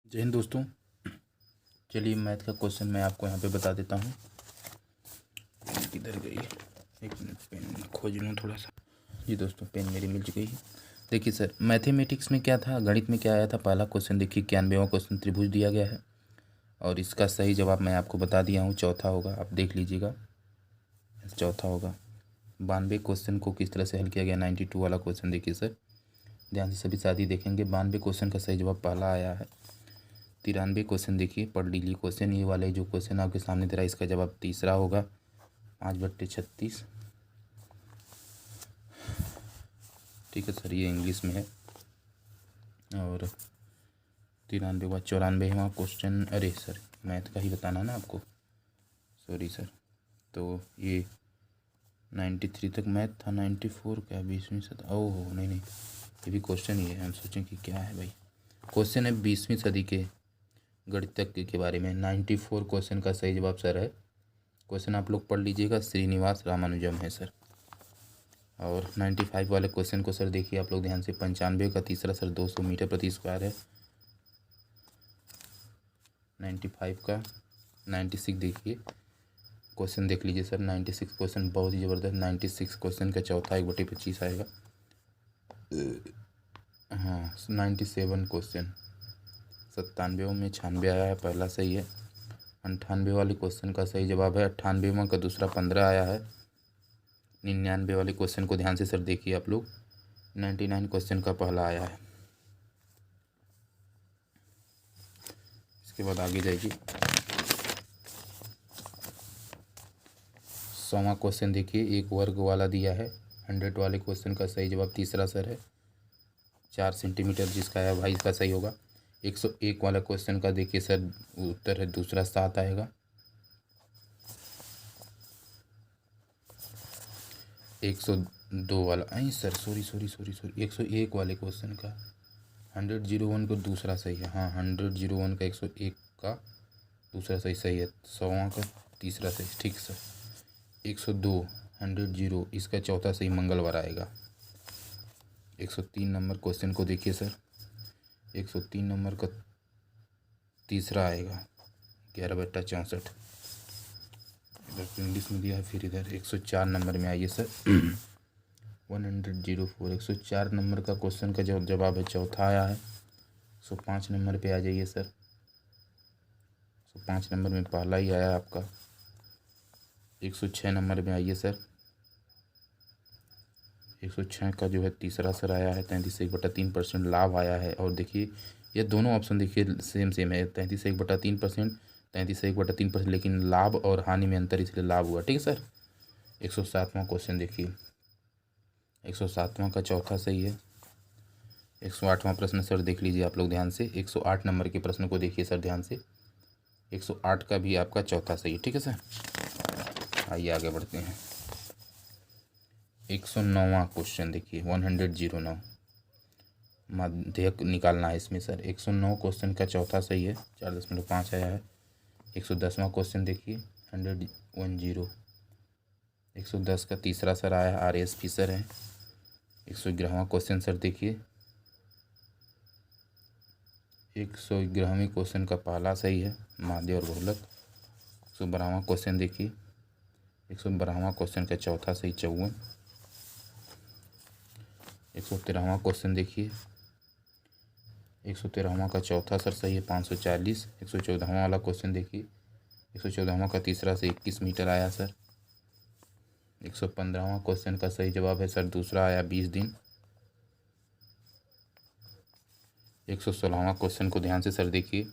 जय हिंद दोस्तों। चलिए मैथ का क्वेश्चन मैं आपको यहाँ पे बता देता हूँ। किधर गई? एक मिनट, पेन खोज लूँ थोड़ा सा। जी दोस्तों, पेन मेरी मिल गई है। देखिए सर, मैथमेटिक्स में क्या था, गणित में क्या आया था। पहला क्वेश्चन देखिए, 91वां क्वेश्चन त्रिभुज दिया गया है और इसका सही जवाब मैं आपको बता दिया हूँ, चौथा होगा। आप देख लीजिएगा, चौथा होगा। 92 क्वेश्चन को किस तरह से हल किया गया। 92 वाला क्वेश्चन देखिए सर, ध्यान से सभी साथी देखेंगे। 92 क्वेश्चन का सही जवाब पहला आया है। 93 क्वेश्चन देखिए, पढ़ लीजिए क्वेश्चन। ये वाले जो क्वेश्चन आपके सामने दे रहा है, इसका जवाब तीसरा होगा, 5/36। ठीक है सर, ये इंग्लिश में है। और 93 94वां क्वेश्चन, अरे सर मैथ का ही बताना ना आपको, सॉरी सर। तो ये 93 तक मैथ था, 94 क्या 20वीं सदी? ओह नहीं, ये भी क्वेश्चन ही है। हम सोचें कि क्या है भाई, क्वेश्चन है 20वीं सदी के गणितज्ञ के बारे में। 94 क्वेश्चन का सही जवाब सर है, क्वेश्चन आप लोग पढ़ लीजिएगा, श्रीनिवास रामानुजम है सर। और 95 वाले क्वेश्चन को सर देखिए आप लोग ध्यान से। 95 का तीसरा सर 200 मीटर प्रति स्क्वायर है। 95 का 96 देखिए, क्वेश्चन देख लीजिए सर। 96 क्वेश्चन बहुत ही ज़बरदस्त। 96 क्वेश्चन का चौथा 1/25 आएगा। हाँ 97 क्वेश्चन, 97 में 96 आया है, पहला सही है। 98 वाले क्वेश्चन का सही जवाब है 98वां का दूसरा 15 आया है। 99 वाले क्वेश्चन को ध्यान से सर देखिए आप लोग, 99 क्वेश्चन का पहला आया है। इसके बाद आगे जाइए, 100वां क्वेश्चन देखिए, एक वर्ग वाला दिया है। 100 वाले क्वेश्चन का सही जवाब तीसरा सर है, 4 सेंटीमीटर जिसका है भाई, इसका सही होगा। 101 वाला क्वेश्चन का देखिए सर, उत्तर है दूसरा 7 आएगा। 102 वाला, नहीं सर सॉरी 101 वाले क्वेश्चन का 100 को दूसरा सही है। हाँ 100 का 101 का दूसरा सही है। 100वां का तीसरा सही, ठीक सर। 102 100 इसका चौथा सही मंगलवार आएगा। 103 नंबर क्वेश्चन को देखिए सर, 103 नंबर का तीसरा आएगा, 11/64। इधर इंग्लिश में दिया है, फिर इधर 104 नंबर में आइए सर। 104 104 नंबर का क्वेश्चन का जो जवाब है चौथा आया है। 105 नंबर पे आ जाइए सर। 105 नंबर में पहला ही आया आपका। 106 नंबर में आइए सर। 106 का जो है तीसरा सर आया है, 33.1% लाभ आया है। और देखिए ये दोनों ऑप्शन देखिए सेम है, 33.3%, 33.3%, लेकिन लाभ और हानि में अंतर, इसलिए लाभ हुआ। ठीक है सर। 107वां क्वेश्चन देखिए, 107वां का चौथा सही है। 108वां प्रश्न सर देख लीजिए आप लोग ध्यान से। 108 नंबर के प्रश्न को देखिए सर ध्यान से। 108 का भी आपका चौथा सही है। ठीक है सर, आइए आगे बढ़ते हैं। 109वां क्वेश्चन देखिए, 109 माध्यक निकालना है इसमें सर। 109 क्वेश्चन का चौथा सही है, 4.5 आया है। 110वां क्वेश्चन देखिए, 110 110 का तीसरा सर आया है, RS फिशर है। 111वां क्वेश्चन सर देखिए, 111वें क्वेश्चन का पहला सही है, माध्य और बहुलक। 112वां क्वेश्चन देखिए, 112वां क्वेश्चन का चौथा सही 54। 113वां क्वेश्चन देखिए, 113वां का चौथा सर सही है, 540। 114वां वाला क्वेश्चन देखिए, 114वां का तीसरा से 21 मीटर आया सर। 115वां क्वेश्चन का सही जवाब है सर दूसरा आया, 20 दिन। 116वां क्वेश्चन को ध्यान से सर देखिए,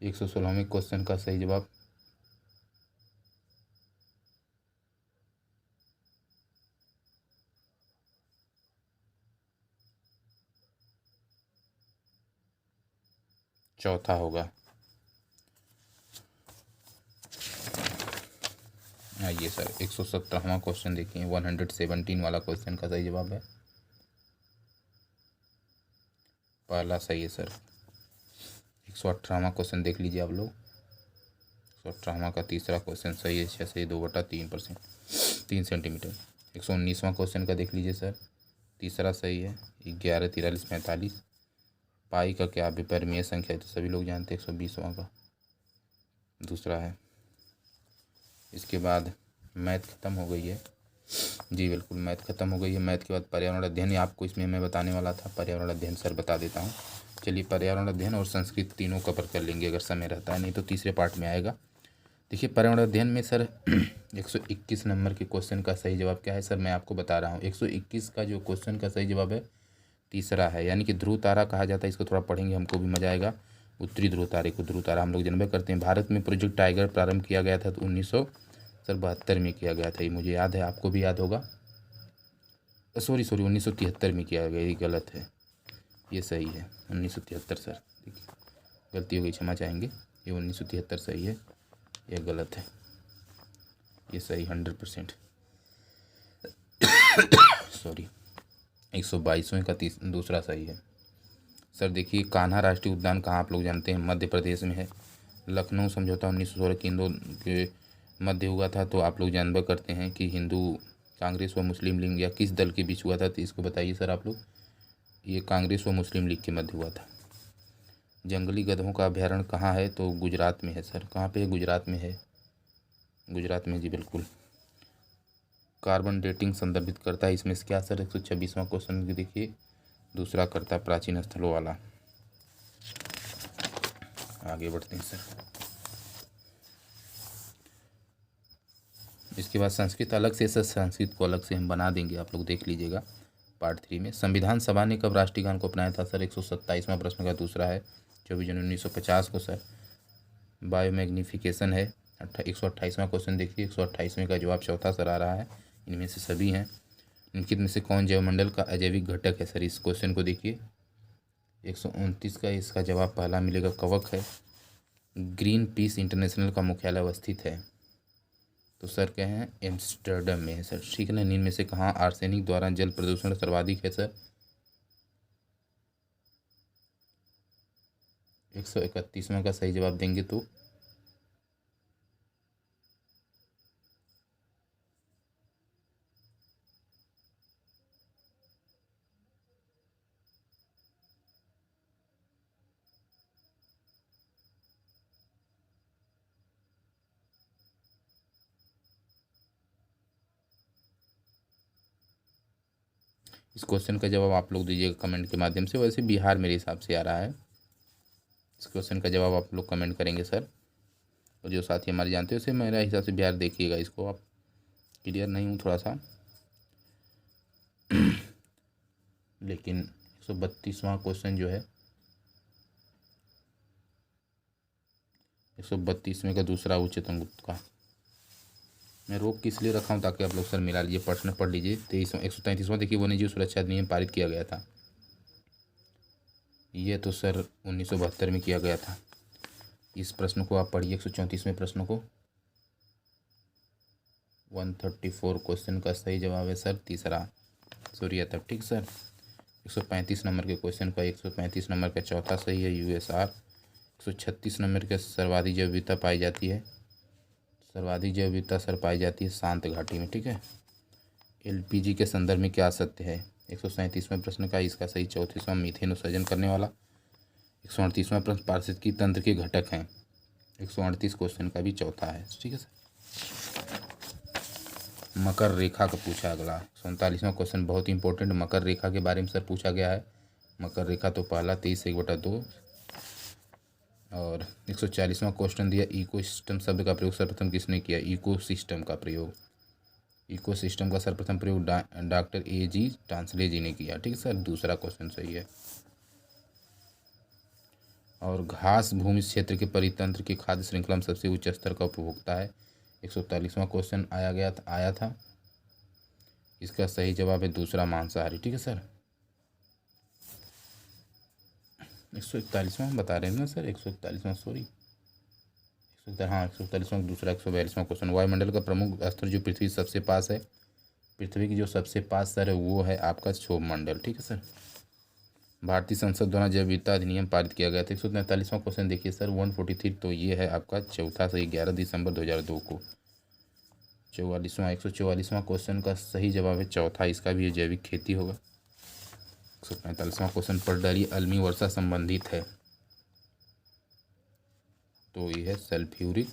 116वें क्वेश्चन का सही जवाब चौथा होगा। आइए सर 117वां क्वेश्चन देखिए, 117 वाला क्वेश्चन का सही जवाब है पहला सही है सर। 118वां क्वेश्चन देख लीजिए आप लोग, 118वां का तीसरा क्वेश्चन सही है, 6 से 2/3%, 3 सेंटीमीटर। 119वां क्वेश्चन का देख लीजिए सर, तीसरा सही है, 11 43 45, पाई का क्या विपरिमेय संख्या है, तो सभी लोग जानते हैं 120वां का दूसरा है। इसके बाद मैथ ख़त्म हो गई है। जी बिल्कुल, मैथ ख़त्म हो गई है। मैथ के बाद पर्यावरण अध्ययन, आपको इसमें मैं बताने वाला था। पर्यावरण अध्ययन सर बता देता हूँ। चलिए, पर्यावरण अध्ययन और संस्कृत तीनों कवर कर लेंगे अगर समय रहता है, नहीं तो तीसरे पार्ट में आएगा। देखिए, पर्यावरण अध्ययन में सर 121 नंबर के क्वेश्चन का सही जवाब क्या है सर, मैं आपको बता रहा हूँ। 121 का जो क्वेश्चन का सही जवाब है तीसरा है, यानी कि ध्रुव तारा कहा जाता है। इसको थोड़ा पढ़ेंगे, हमको भी मजा आएगा। उत्तरी ध्रुव तारे को ध्रुव तारा हम लोग जन्म करते हैं। भारत में प्रोजेक्ट टाइगर प्रारंभ किया गया था तो 1972 में किया गया था, ये मुझे याद है, आपको भी याद होगा। सॉरी 1973 में किया गया, ये गलत है, ये सही है 1973 सर। देखिए, गलती हो गई, क्षमा चाहेंगे। ये 1973 सही है, ये गलत है, ये सही 100%। सॉरी, 122वें का दूसरा सही है सर। देखिए, कान्हा राष्ट्रीय उद्यान कहाँ आप लोग जानते हैं, मध्य प्रदेश में है। लखनऊ समझौता 1916 के इंदौर के मध्य हुआ था, तो आप लोग जानवर करते हैं कि हिंदू कांग्रेस व मुस्लिम लीग या किस दल के बीच हुआ था, तो इसको बताइए सर आप लोग। ये कांग्रेस व मुस्लिम लीग के मध्य हुआ था। जंगली गधों का अभ्यारण्य कहाँ है, तो गुजरात में है सर। कहाँ पे है, गुजरात में है, गुजरात में, जी बिल्कुल। कार्बन डेटिंग संदर्भित करता है इसमें से क्या सर, 126वां क्वेश्चन देखिए, दूसरा करता प्राचीन स्थलों वाला। आगे बढ़ते हैं सर। इसके बाद संस्कृत अलग से सर, संस्कृत को अलग से हम बना देंगे, आप लोग देख लीजिएगा पार्ट 3 में। संविधान सभा ने कब राष्ट्रीय गान को अपनाया था सर, 127वां प्रश्न का दूसरा है, 24 जनवरी 1950 को सर। बायोमैग्निफिकेशन है 128वां क्वेश्चन देखिए, 128वें का जवाब चौथा सर आ रहा है, इनमें से सभी हैं। निम्नलिखित में से कौन जैवमंडल का अजैविक घटक है सर, इस क्वेश्चन को देखिए। 129 का इसका जवाब पहला मिलेगा, कवक है। ग्रीन पीस इंटरनेशनल का मुख्यालय अवस्थित है, तो सर क्या है, एम्स्टर्डम में है सर, ठीक है ना। निम्न में से कहाँ आर्सेनिक द्वारा जल प्रदूषण सर्वाधिक है सर, 131वां का सही जवाब देंगे तो इस क्वेश्चन का जवाब आप लोग दीजिएगा कमेंट के माध्यम से। वैसे बिहार मेरे हिसाब से आ रहा है, इस क्वेश्चन का जवाब आप लोग कमेंट करेंगे सर। और जो साथी हमारे जानते हैं उसे मेरा हिसाब से बिहार देखिएगा, इसको आप क्लियर नहीं हूँ थोड़ा सा। लेकिन 132वां क्वेश्चन जो है, 132वें का दूसरा उच्चतम गुप्त का, मैं रोक किस लिए रखा हूँ ताकि आप लोग सर मिला लीजिए, प्रश्न पढ़ लीजिए। 133वां देखिए, वन्यजीव सुरक्षा अधिनियम पारित किया गया था, ये तो सर 1972 में किया गया था। इस प्रश्न को आप पढ़िए, 134वें प्रश्न को। 134 क्वेश्चन का सही जवाब है सर तीसरा, सूर्य तब, ठीक सर। 135 नंबर के क्वेश्चन का 135 नंबर का चौथा सही है, यूएसआर। 136 नंबर के सर्वाधिक जैव विविधता पाई जाती है, सर्वाधिक जैव विविधता सर पाई जाती है शांत घाटी में, ठीक है। एलपीजी के संदर्भ में क्या सत्य है, 137वें प्रश्न का इसका सही 34वां मीथेन उत्सर्जन करने वाला। 138वां प्रश्न पारिस्थितिकी तंत्र के घटक हैं, 138 क्वेश्चन का भी चौथा है, ठीक है सर। मकर रेखा का पूछा अगला 47वां क्वेश्चन, बहुत इंपॉर्टेंट, मकर रेखा के बारे में सर पूछा गया है। मकर रेखा तो पहला 23/1/2। और 140वां क्वेश्चन दिया, इकोसिस्टम शब्द का प्रयोग सर्वप्रथम किसने किया, इकोसिस्टम का प्रयोग, इकोसिस्टम का सर्वप्रथम प्रयोग डॉक्टर A.G. टांसले जी ने किया, ठीक है सर, दूसरा क्वेश्चन सही है। और घास भूमि क्षेत्र के परितंत्र की खाद्य श्रृंखला में सबसे उच्च स्तर का उपभोक्ता है, 143वां क्वेश्चन आया था, इसका सही जवाब है दूसरा, मांसाहारी, ठीक है सर। 141वां बता रहे हैं ना सर, 141वां, सॉरी, हाँ 141वां दूसरा। 142वां क्वेश्चन, वायुमंडल का प्रमुख स्तर जो पृथ्वी सबसे पास है, पृथ्वी की जो सबसे पास सर है वो है आपका क्षोभ मंडल, ठीक है सर। भारतीय संसद द्वारा जैव विविधता अधिनियम पारित किया गया था, 143वां क्वेश्चन देखिए सर, 143, तो ये है आपका चौथा सही, 11 दिसंबर 2002 को। 144वां क्वेश्चन का सही जवाब है चौथा, इसका भी जैविक खेती होगा। 145वां क्वेश्चन, परडली अम्लीय वर्षा संबंधित है, तो ये है सल्फ्यूरिक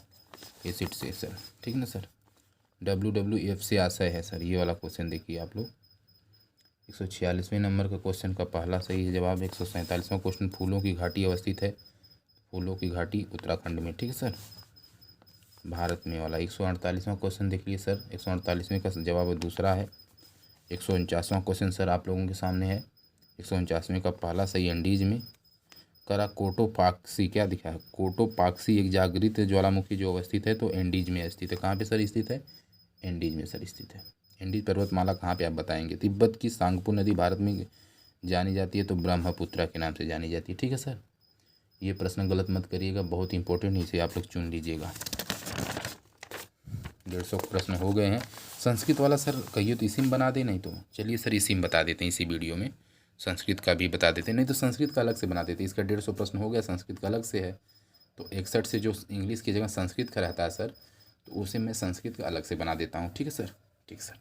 एसिड से सर, ठीक ना सर। WWF से आशय है सर, ये वाला क्वेश्चन देखिए आप लोग। 146वें नंबर का क्वेश्चन का पहला सही जवाब। 147वां क्वेश्चन, फूलों की घाटी अवस्थित है, फूलों की घाटी उत्तराखंड में, ठीक है सर, भारत में वाला। 148वां क्वेश्चन देख लीजिए सर, 148वें का जवाब दूसरा है। 149वां क्वेश्चन सर आप लोगों के सामने है। 149वें का पहला सही एंडीज में। करा कोटोपाक्सी क्या दिखा है, कोटोपाक्सी एक जागृत ज्वालामुखी जो अवस्थित है तो एंडीज में स्थित है। कहाँ पे सर स्थित है, एंडीज में सर स्थित है। एंडीज पर्वतमाला कहाँ पे आप बताएंगे। तिब्बत की सांगपो नदी भारत में जानी जाती है तो ब्रह्मपुत्रा के नाम से जानी जाती है, ठीक है सर। ये प्रश्न गलत मत करिएगा, बहुत इंपॉर्टेंट है, इसे आप लोग चुन लीजिएगा। 150 प्रश्न हो गए हैं। संस्कृत वाला सर कहिए तो इसी में बना दे, नहीं तो चलिए सर इसी में बता देते हैं, इसी वीडियो में संस्कृत का भी बता देते हैं, नहीं तो संस्कृत का अलग से बना देते हैं। इसका 150 प्रश्न हो गया, संस्कृत का अलग से है, तो 61 से जो इंग्लिश की जगह संस्कृत का रहता है सर, तो उसे मैं संस्कृत का अलग से बना देता हूँ, ठीक है सर। ठीक सर।